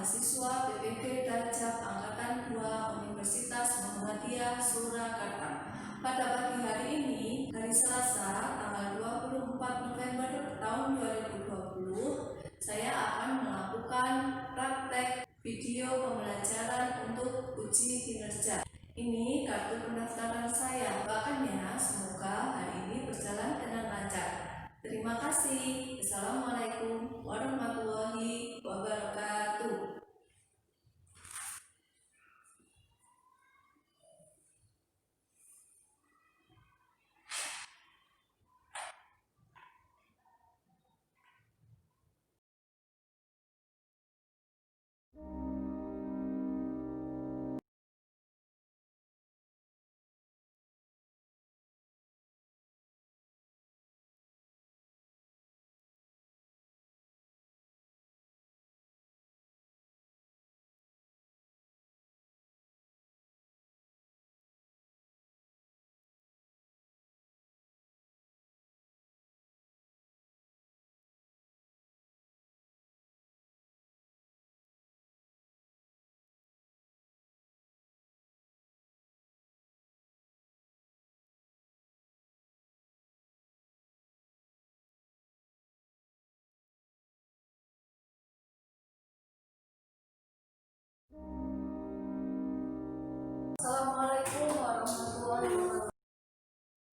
mahasiswa PPG Darjat Angkatan 2 Universitas Muhammadiyah Surakarta. Pada pagi hari ini, hari Selasa, tanggal 24 November tahun 2020, saya akan melakukan praktek video pembelajaran untuk uji kinerja. Ini kartu pendaftaran saya. Doakannya semoga hari ini berjalan dengan lancar. Terima kasih. Assalamualaikum warahmatullahi wabarakatuh. Assalamualaikum warahmatullahi wabarakatuh.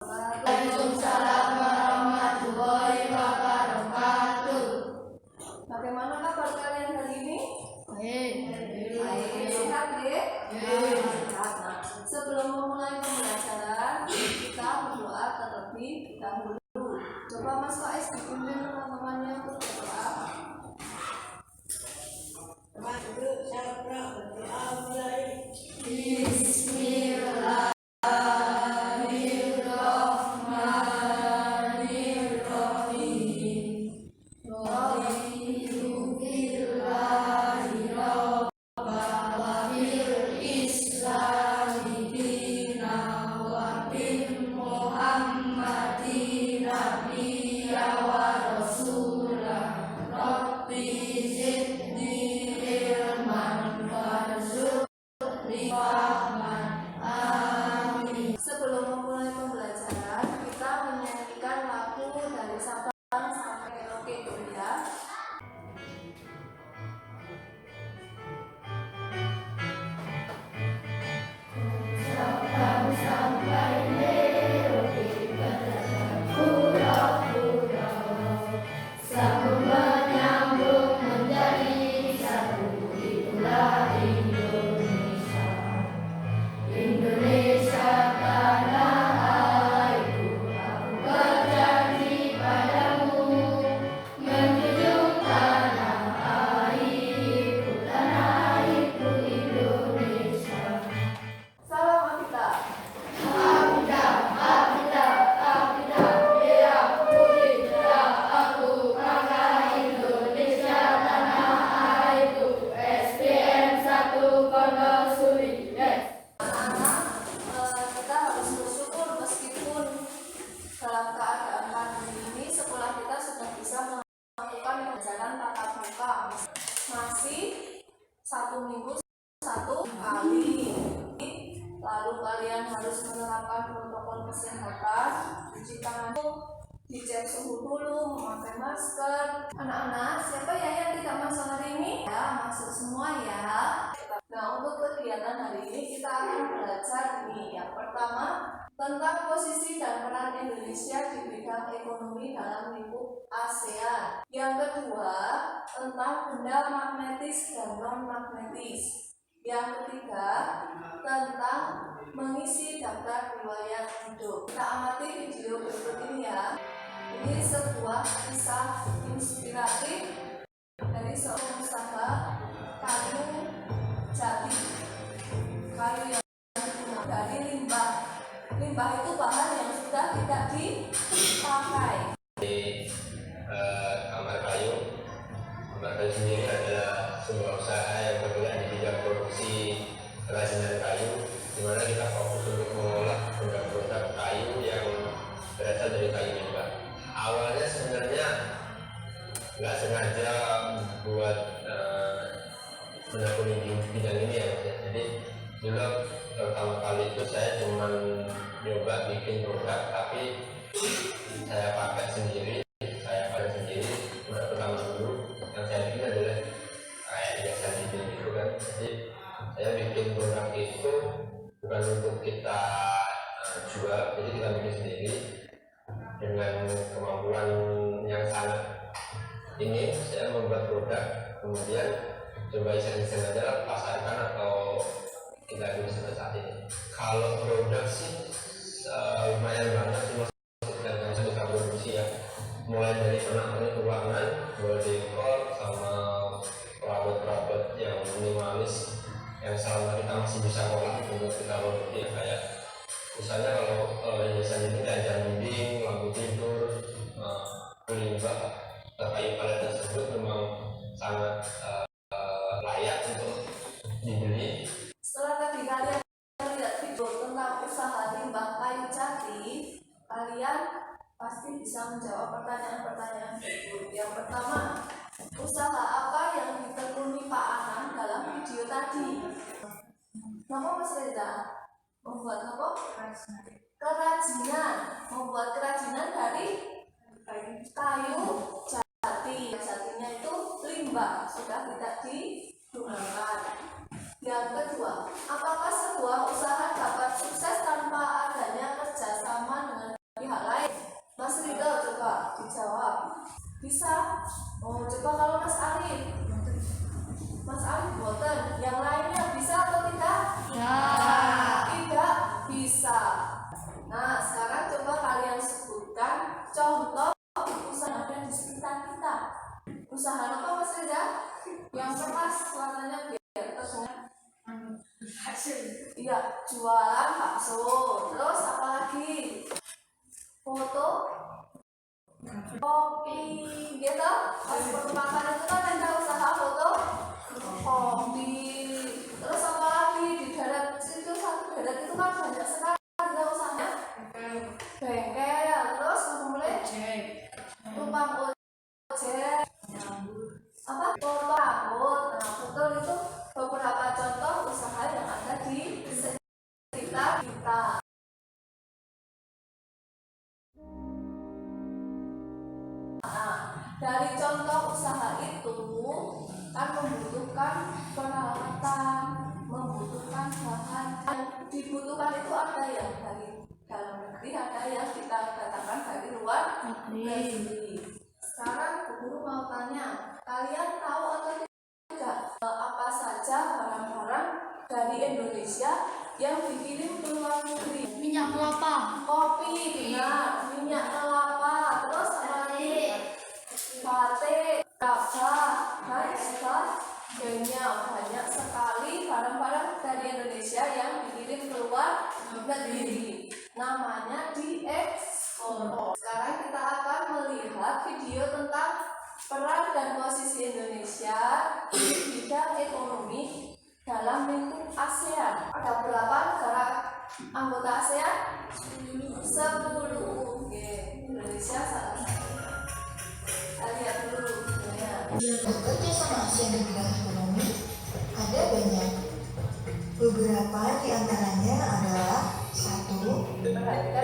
Waalaikumsalam warahmatullahi wabarakatuh. Bagaimana kabar kalian hari ini? Baik. Sehat ya? Sehat. Nah, sebelum memulai pembelajaran, kita berdoa terlebih dahulu. Coba Mas Faiz dipimpin teman-temannya untuk berdoa. Bismillah. Sebelum memulai pembelajaran, kita menyanyikan lagu dari Sabang sampai Merauke dulu ya. Sabang sampai Merauke berpulau-pulau, sambung menyambung menjadi satu, itulah Indonesia. Indonesia tanah airku, aku berjanji padamu, menjunjung tanah airku Indonesia. Salam Akita. Akita, Akita, Akita, ya putih, ya aku bangga Indonesia tanah airku. SPM 1 Pondosuri, yes. Kita harus bersyukur meskipun dalam keadaan pandemi ini sekolah kita sudah bisa melakukan pembelajaran tatap muka. Masih 1 minggu 1 kali. Lalu kalian harus menerapkan protokol kesehatan, cuci tangan, dicek suhu dulu, memakai masker. Anak-anak, siapa ya yang tidak masuk hari ini? Ya, masuk semua ya. Nah, untuk kegiatan hari ini kita akan belajar nih. Yang pertama, tentang posisi dan peran Indonesia di bidang ekonomi dalam lingkup ASEAN. Yang kedua, tentang benda magnetis dan non-magnetis. Yang ketiga, tentang mengisi daftar riwayat hidup. Kita amati video berikut ini ya. Ini sebuah kisah inspiratif dari seorang usaha kayu jati. Kayu yang digunakan dari limbah. Limbah itu bahan yang sudah tidak dipakai. Amar Kayu sendiri adalah sebuah usaha yang bergerak di bidang produksi kerajinan kayu, di mana kita fokus untuk mengolah produk-produk kayu yang berasal dari kayu limbah. Awalnya sebenarnya nggak sengaja buat menekuni di bidang ini ya Mas ya. Jadi dulu pertama kali itu saya cuma nyoba bikin produk, tapi saya pakai sendiri, produk pertama dulu yang saya bikin adalah kayak hiasan dinding gitu kan. Jadi saya bikin produk itu bukan untuk kita jual, jadi kita bikin sendiri dengan kemampuan yang sangat ini. Saya membuat produk, kemudian coba iseng-iseng aja pasarkan atau kita bisa sampai saat ini. Kalau produk sih lumayan banget sih Mas, dan yang kita produksi ya, mulai dari pernak-pernik ruangan, wall decor, sama perabot-perabot yang minimalis yang selama kita masih bisa olah untuk kita produksi ya, kayak misalnya kalau hiasan ini kayak jam dinding, lampu tidur, limbah kayu palet tersebut memang sangat layak untuk dibeli. Setelah tadi kalian lihat video tentang usaha limbah kayu jati, kalian pasti bisa menjawab pertanyaan-pertanyaan berikut. Yang pertama, usaha apa yang ditekuni Pak Anam dalam video tadi? Nama Mas Reza? Membuat apa? Kerajinan. Membuat kerajinan dari kayu jati. Jatinya itu limbah, sudah tidak digunakan. Yang kedua, apakah sebuah usaha dapat sukses tanpa adanya kerjasama dengan pihak lain? Mas Ridho, coba dijawab. Bisa? Oh, coba kalau Mas Arif. Mas Arif boten. Yang lainnya bisa atau tidak? Tidak bisa. Nah, sekarang coba kalian sebutkan contoh usaha yang di sekitar kita. Usaha apa Mas Reza? Yang keras suaranya biar terdengar. Iya, jualan bakso. Terus apa lagi? Foto, kopi, gitu. Pas permakan itu kan ada usaha foto, kopi. Terus apa lagi di daerah itu, satu daerah itu kan banyak sekali ada usahanya. Bengkel, terus mulai tukang ojek, apa foto rambut. Nah, betul, itu beberapa contoh usaha yang ada di sekitar kita. Nah, dari contoh usaha itu kan membutuhkan peralatan, membutuhkan bahan. Yang dibutuhkan itu ada yang dari dalam negeri, ada yang kita datangkan dari luar negeri. Sekarang Bu Guru mau tanya, kalian tahu atau tidak apa saja barang-barang dari Indonesia yang dikirim ke luar negeri? Minyak kelapa, Kopi, benar. Minyak kelapa, terus apa lagi? Batik, gabah, dan sebagainya. Banyak sekali barang-barang dari Indonesia yang dikirim ke luar negeri. Namanya diekspor. Sekarang kita akan melihat video tentang peran dan posisi Indonesia di bidang ekonomi dalam lingkup ASEAN. Ada berapa negara anggota ASEAN? 10. Oke, Indonesia salah satunya. Kita lihat dulu videonya. Bekerja sama ASEAN di bidang ekonomi ada banyak. Beberapa di antaranya adalah: 1.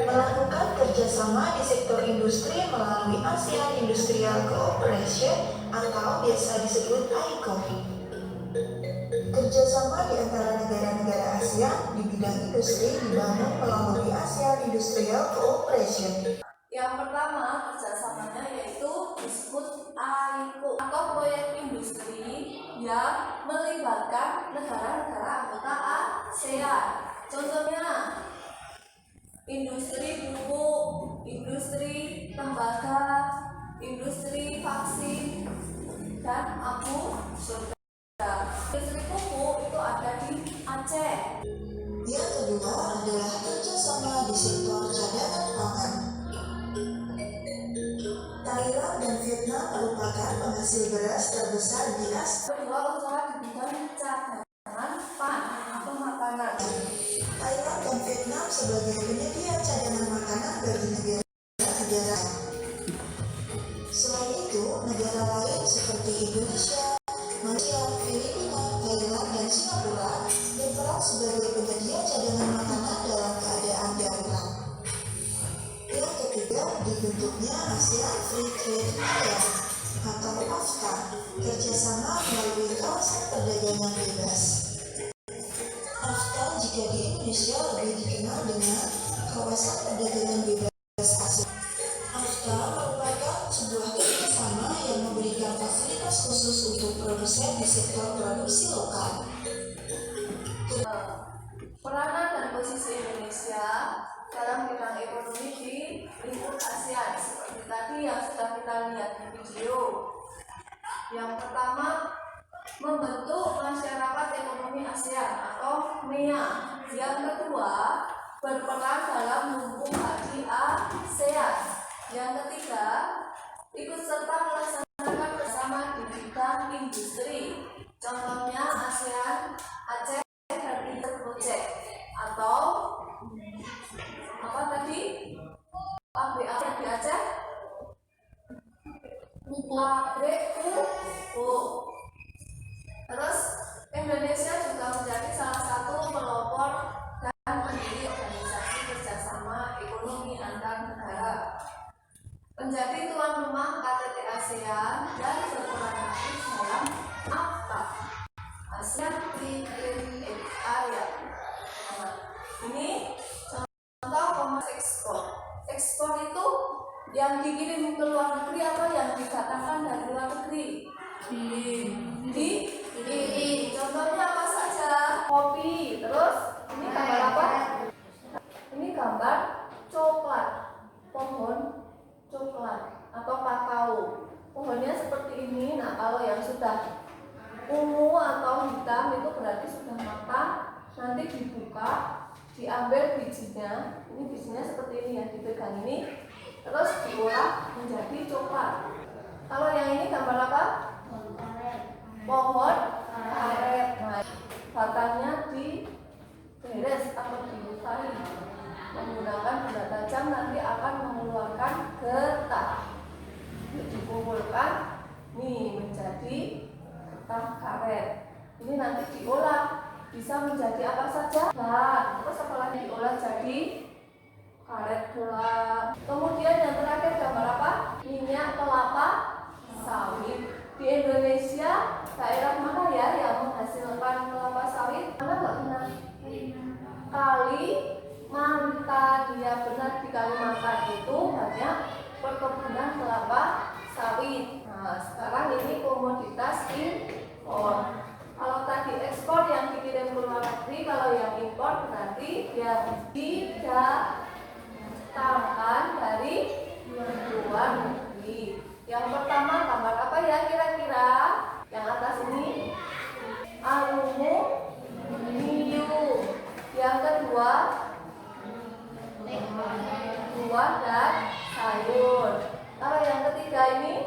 Melakukan kerjasama di sektor industri melalui ASEAN Industrial Cooperation atau biasa disebut AICO. Kerjasama di antara negara-negara ASEAN di bidang industri dibangun melalui ASEAN Industrial Cooperation. Yang pertama kerjasamanya yaitu disebut AICO atau proyek industri yang melibatkan negara-negara anggota ASEAN. Contohnya industri pupuk, industri tembaga, industri vaksin, dan abu surga. Industri pupuk itu ada di Aceh. Yang kedua adalah kerjasama di sektor cadangan pangan. Thailand dan Vietnam merupakan penghasil beras terbesar di Asia. Kedua, usaha di bidang cadangan pangan atau makanan. Thailand dan Vietnam sebagai penyedia cadangan makanan bagi negara-negara. Selain itu, negara lain seperti Indonesia, Malaysia, Filipina, Thailand, Free Trade Area atau AFTA, kerjasama melalui kawasan perdagangan bebas. AFTA jika di Indonesia lebih dikenal dengan kawasan perdagangan bebas ASEAN. AFTA merupakan sebuah kerjasama yang memberikan fasilitas khusus untuk produsen di sektor produksi lokal. Peranan dan posisi Indonesia dalam bidang ekonomi di lingkup ASEAN seperti tadi yang sudah kita lihat di video. Yang pertama, membentuk masyarakat ekonomi ASEAN atau MEA. Yang kedua, berperan dalam mendukung HI ASEAN. Yang ketiga, ikut serta melaksanakan bersama di bidang industri. Contohnya ASEAN Aceh dan Interproject atau apa tadi? Pabrik apa di Aceh? Pabrik pupuk. Terus Indonesia juga menjadi salah satu pelopor dan pendiri organisasi kerjasama ekonomi antar negara, menjadi tuan rumah KTT ASEAN dan berperan aktif dalam AFTA, ASEAN Free Trade Area. Nah, ini contoh komersi ekspor. Ekspor itu yang dikirim ke luar negeri atau yang didatangkan dari luar negeri? Contohnya apa saja? Kopi. Terus ini gambar apa? Ini gambar coklat, pohon coklat atau kakao. Pohonnya seperti ini. Nah, kalau yang sudah ungu atau hitam itu berarti sudah matang. Nanti dibuka, diambil bijinya. Ini bijinya seperti ini ya, dipegang ini. Terus diolah menjadi coklat. Kalau yang ini gambar apa? Pohon karet. Nah, batangnya diberes atau dilukai menggunakan benda tajam, nanti akan mengeluarkan getah. Dikumpulkan nih menjadi getah karet. Ini nanti diolah bisa menjadi apa saja. Nah, terus setelah diolah jadi karet gelap. Kemudian yang terakhir gambar apa? Minyak kelapa sawit. Di Indonesia daerah mana ya yang menghasilkan kelapa sawit? Mana nggak benar? Kalimantan. Ya benar, di Kalimantan itu banyak perkebunan kelapa sawit. Nah, sekarang ini komoditas impor. Kalau tadi ekspor yang dikirim ke luar negeri, kalau yang impor berarti yang didatangkan dari luar negeri. Yang pertama gambar apa ya kira-kira? Yang atas ini aluminium. Yang kedua buah dan sayur. Kalau yang ketiga ini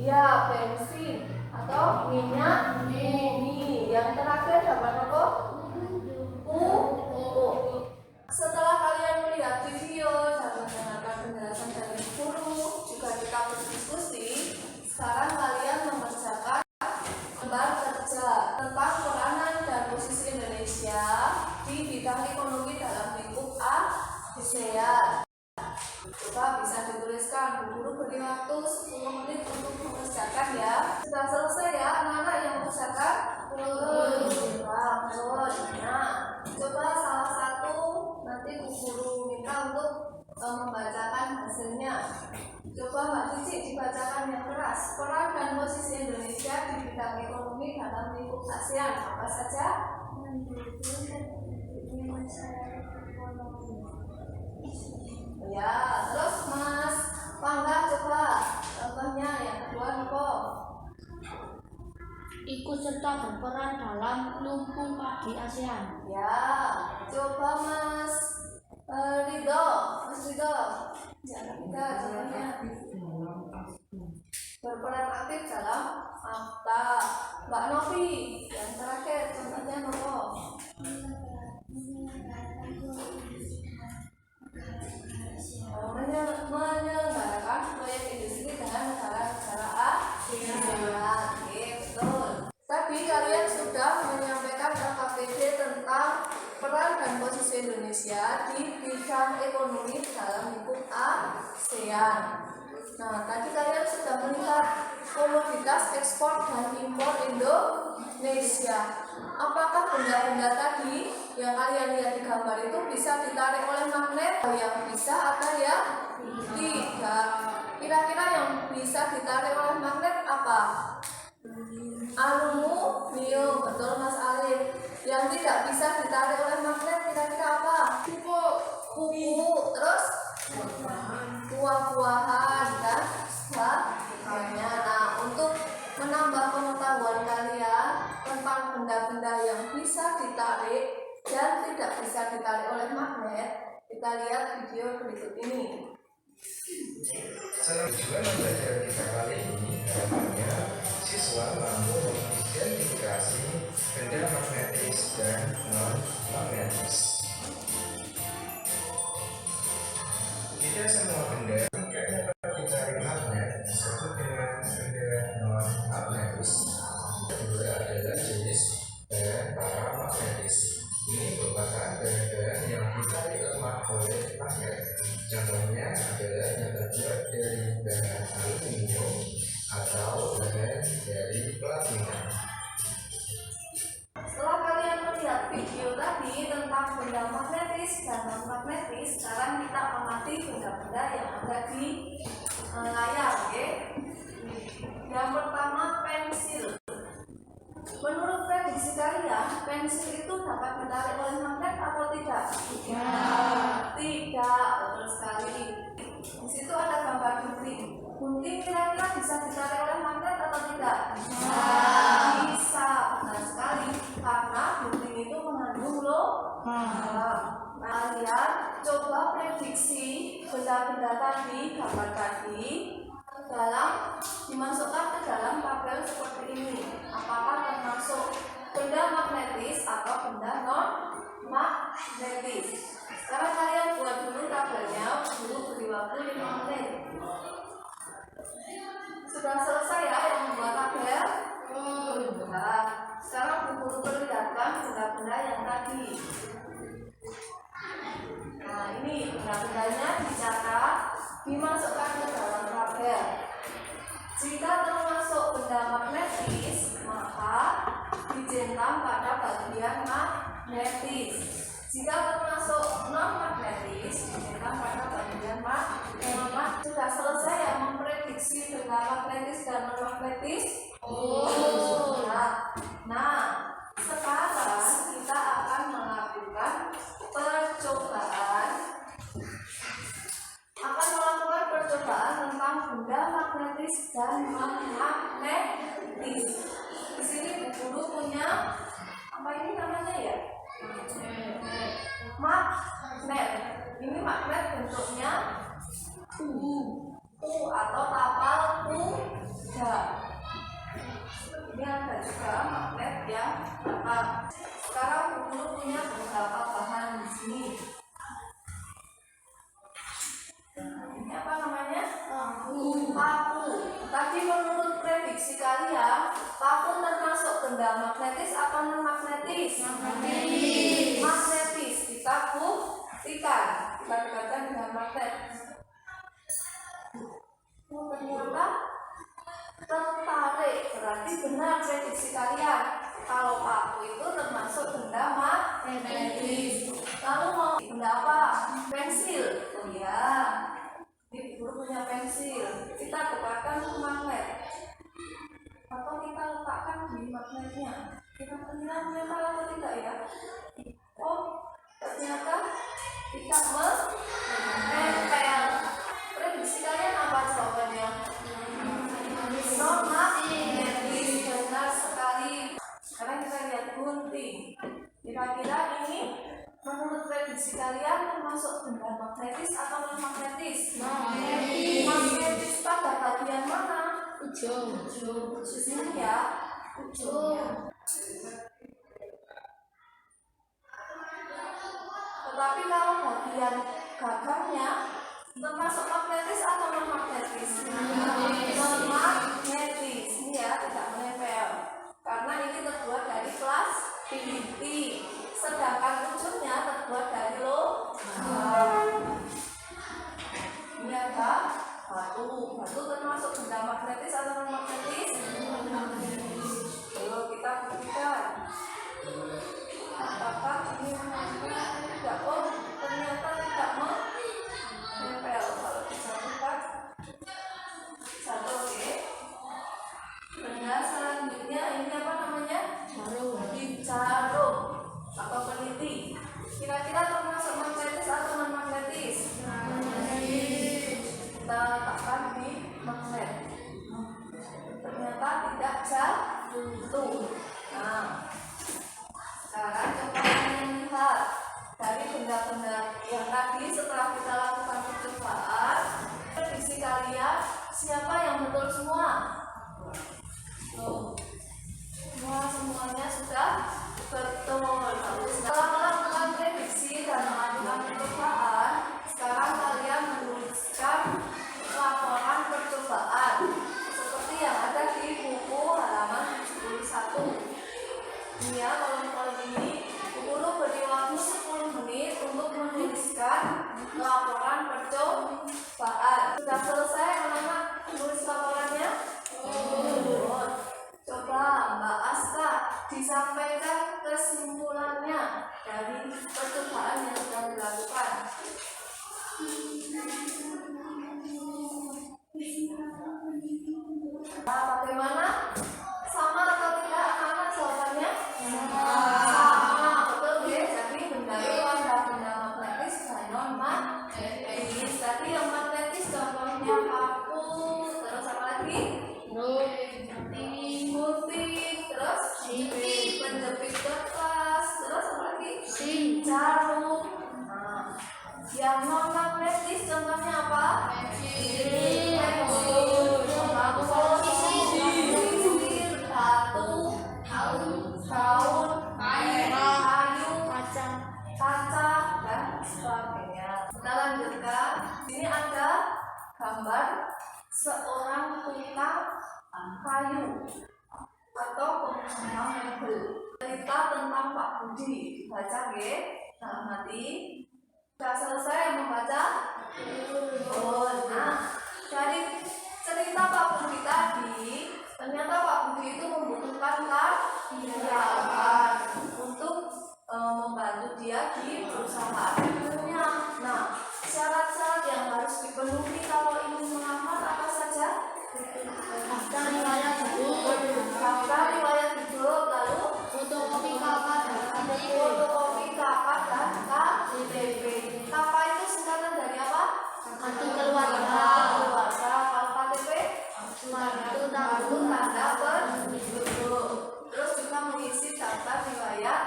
ya bensin atau minyak bumi. Yang terakhir gambar apa? Pupuk. Setelah kalian melihat video dan mendengarkan penjelasan dari guru, juga kita berdiskusi, sekarang kalian mengerjakan gambar kerja tentang peranan dan posisi Indonesia di bidang ekonomi dalam lingkup ASEAN. Coba bisa dituliskan, guru beri waktu 10 menit untuk mengerjakan ya. Sudah selesai ya anak-anak yang mengerjakan? Nah, coba salah satu nanti guru minta untuk membacakan hasilnya. Coba Mbak Cici dibacakan yang keras. Peran dan posisi Indonesia di bidang ekonomi dalam lingkup ASEAN apa saja? Ya, terus Mas Pangga coba contohnya yang kedua Niko. Ikut serta berperan dalam lumbung padi ASEAN. Ya, coba Mas Ridho. Mas Ridho, jangan kita contohnya berperan aktif dalam AFTA. Mbak Novi, yang terakhir contohnya Novo. Menyelenggarakan proyek industri dengan negara-negara ASEAN. Betul. Tadi kalian sudah menyampaikan LKPD tentang peran dan posisi Indonesia di bidang ekonomi dalam lingkup ASEAN. Nah, tadi kalian sudah melihat komoditas ekspor dan impor Indonesia. Apakah benda-benda tadi yang kalian lihat di gambar itu bisa ditarik oleh magnet? Yang bisa, ada yang tidak. Kira-kira yang bisa ditarik oleh magnet apa? Aluminium, betul Mas Alif. Yang tidak bisa ditarik oleh magnet kira-kira apa? Kupu, terus buah-buahan dan sebagainya. Nah, untuk menambah pengetahuan kalian tentang benda-benda yang bisa ditarik dan tidak bisa ditarik oleh magnet, kita lihat video berikut ini. Senang juga belajar kita kali ini harapannya siswa mampu mengidentifikasi benda magnetis dan non magnetis. Tidak semua benda yang dapat ditarik magnet disebut dengan benda non magnetis. Kedua adalah jenis benda paramagnetis. Ini merupakan benda yang ditarik lemah oleh magnet. Contohnya adalah yang terbuat dari bahan aluminium atau bahan dari platina. Setelah kalian melihat video tadi tentang benda magnetis dan non magnetis, sekarang kita amati benda-benda yang ada di layar, oke? Yang pertama, pensil. Menurut prediksi kalian, pensil itu dapat ditarik oleh magnet atau tidak? Tidak, betul sekali. Di situ ada gambar gunting. Gunting kira-kira bisa ditarik oleh magnet atau tidak? Bisa, benar sekali. Karena gunting itu mengandung logam. Kalian coba prediksi benda-benda tadi, gambar tadi, dimasukkan ke dalam tabel seperti ini. Apakah termasuk benda magnetis atau benda non magnetis? Sekarang kalian buat dulu tabelnya, dulu beri waktu 5 menit. Sudah selesai ya yang membuat tabel? Sudah. Sekarang guru perlihatkan benda-benda yang tadi. Nah, ini benda-bendanya dicatat, dimasukkan ke dalam tabel. Jika termasuk benda magnetis, maka dijentam pada bagian magnetis. Jika termasuk non magnetis, dijentam pada bagian magnetis. Sudah selesai ya memprediksi benda magnetis dan non magnetis? Nah, sekarang kita akan melakukan percobaan. Tentang benda magnetis dan non magnetis. Di sini Bu Guru punya apa ini namanya ya? Magnet. Ini magnet bentuknya U atau tapal kuda. Ini ada juga magnet yang datar. Sekarang Bu Guru punya beberapa bahan di sini. Ini apa namanya? Paku. Tadi menurut prediksi kalian, paku termasuk benda magnetis atau non magnetis? Magnetis. Kita buktikan. Kita dekatkan dengan magnet. Ternyata tertarik. Berarti benar prediksi kalian. Kalau paku itu termasuk benda magnetis. Lalu mau benda apa? Pensil. Oh ya. Ini Guru punya pensil. Kita dekatkan ke magnet. Atau kita letakkan di magnetnya. Kita penilai menempel atau tidak ya? Oh, ternyata kita menempel. Prediksi kalian apa jawabannya? Non magnetis. Benar sekali. Sekarang kita lihat gunting. Kira-kira ini menurut prediksi kalian termasuk benda magnetis atau non magnetis? Magnetis pada bagian mana? Ujung. Di sini ya. Ujung. Tetapi kalau bagian gagangnya termasuk magnetis atau non magnetis? Non magnetis. Ini ya, tidak menempel. Karena ini terbuat dari plastik. Sedangkan ujungnya terbuat dari logam. Ini ada ini ya, kolom-kolom ini. Bu Guru beri waktu 10 menit untuk menuliskan laporan percobaan. Sudah selesai anak-anak menulis laporannya? Coba Mbak Aska disampaikan kesimpulannya dari percobaan yang sudah dilakukan. Nah, bagaimana? Sama atau tidak anak-anak jawabannya? Sama, betul ya. Jadi benda itu ada benda magnetis dan non magnetis. Tadi yang magnetis contohnya paku, terus apa lagi? Gunting, terus penjepit kertas, terus apa lagi? Jarum. Nah, yang non magnetis contohnya apa? Daun, kayu, kaca, dan sebagainya. Kita lanjutkan. Ini ada gambar seorang tukang kayu atau pengusaha mebel. Cerita tentang Pak Budi. Baca ya, dalam hati. Sudah selesai membaca? Nah, dari cerita Pak Budi tadi, ternyata Pak Budi itu membutuhkan karyawan untuk membantu dia di perusahaan mebelnya. Nah, syarat-syarat yang harus dipenuhi kalau ingin melamar apa saja? Daftar riwayat hidup, lalu fotokopi KK dan KTP. KK itu singkatan dari apa? Kartu keluarga. Kalau KTP? Kartu tanda penduduk. Terus juga mengisi daftar riwayat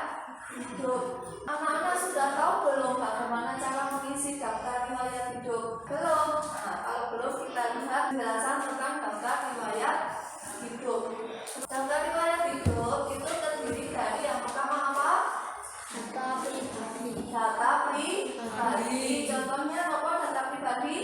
hidup. Anak-anak sudah tahu belum bagaimana cara mengisi daftar riwayat hidup? Belum? Nah, kalau belum kita lihat penjelasan tentang daftar riwayat hidup. Daftar riwayat hidup itu terdiri dari yang pertama apa? Data pribadi. Contohnya apa data pribadi?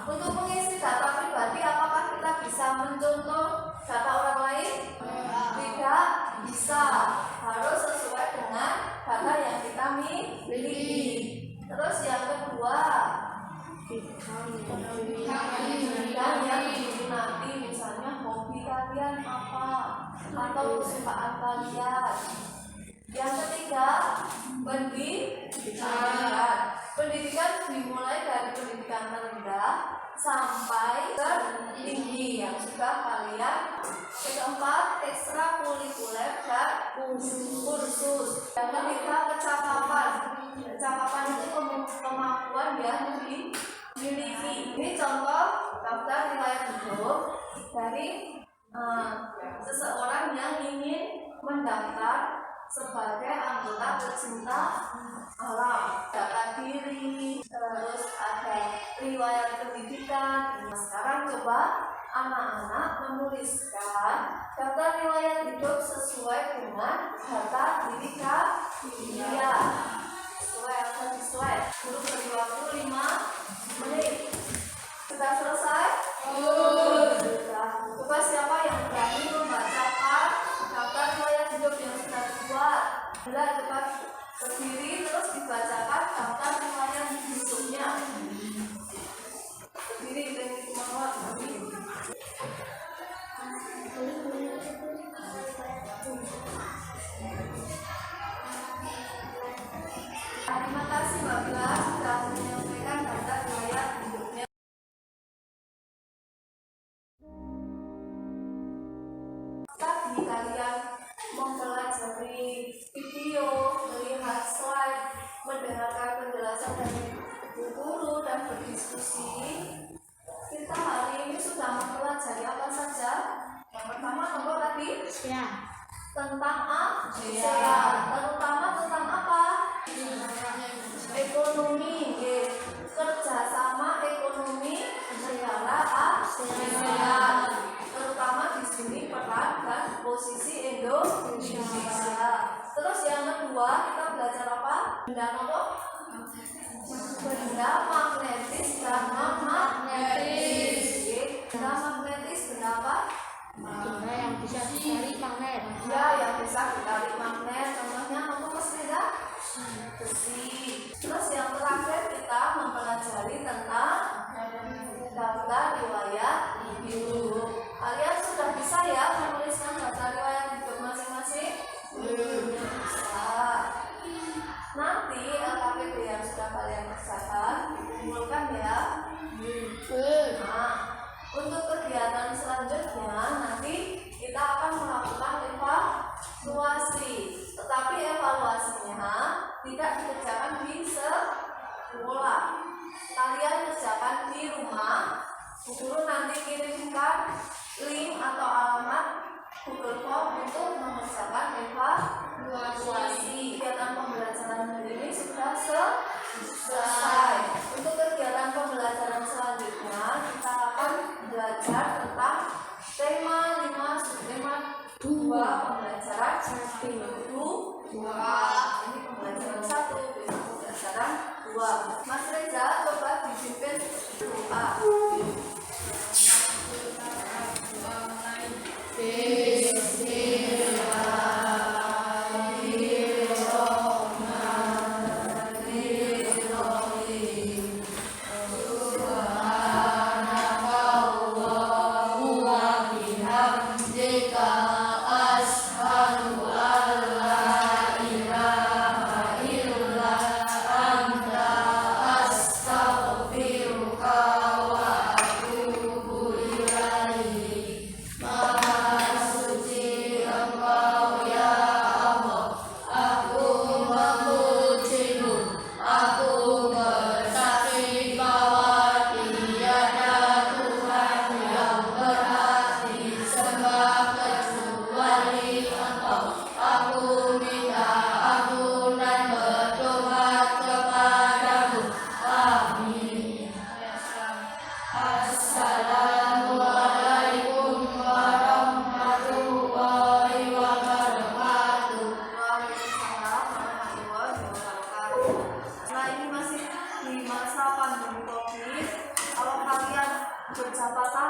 Untuk mengisi data pribadi, apakah kita bisa mencontoh data orang lain? Tidak bisa. Harus sesuai dengan data yang kita miliki. Terus yang kedua, bidang yang diminati, misalnya hobi kalian apa atau kesukaan kalian. Yang ketiga, pendidikan. Pendidikan dimulai dari pendidikan rendah sampai tertinggi yang sudah kalian. Keempat, ekstrakurikuler dan kursus. Yang kelima, kecakapan. Kecakapan itu kemampuan yang dimiliki. Ini contoh daftar riwayat hidup dari seseorang yang ingin mendaftar sebagai anggota pecinta alam. Data diri, terus ada riwayat pendidikan. Nah, sekarang coba anak-anak menuliskan daftar riwayat hidup sesuai dengan data diri kalian. Sesuai. Guru beri waktu 5 menit. Sudah selesai? Sudah. Coba siapa yang berani membacakan daftar riwayat hidup yang sudah dibuat? Bila cepat berdiri terus dibacakan daftar riwayat hidupnya. Berdiri dengan kemauan. Terima kasih Mbak Bila sudah menyampaikan daftar riwayat hidupnya. Tadi kalian mempelajari video, melihat slide, mendengarkan penjelasan dari Bu Guru dan berdiskusi. Kita hari ini sudah mempelajari apa saja? Yang pertama nomor tadi tentang ASEAN, terutama tentang apa? Ekonomi, kerjasama ekonomi negara ASEAN, terutama di sini peran dan posisi Indonesia. Terus yang kedua kita belajar apa? Benda apa? Benda magnetis dan non-magnetis. Benda magnetis benda apa? Benda yang bisa ditarik magnet. Ya, yang bisa ditarik magnet. Contohnya apa Mas Reza? Besi. Terus yang terakhir kita mempelajari tentang daftar riwayat hidup. Kalian sudah bisa ya menuliskan daftar riwayat hidup masing-masing? Bisa. Nanti LKPD yang sudah kalian kerjakan dikumpulkan ya. Nah, untuk kegiatan selanjutnya nanti kita akan melakukan evaluasi. Tetapi evaluasinya tidak dikerjakan di sekolah. Kalian kerjakan di rumah. Bu Guru nanti kirimkan link atau alamat Google Form untuk mengerjakan evaluasi. Kegiatan pembelajaran hari ini sudah selesai. Untuk kegiatan pembelajaran selanjutnya kita akan belajar tentang tema 5 subtema 2 pembelajaran 1. Ini pembelajaran 1, besok pembelajaran 2. Mas Reza coba dipimpin doa. Nah, ini masih di masa pandemi COVID. Kalau kalian berjabatan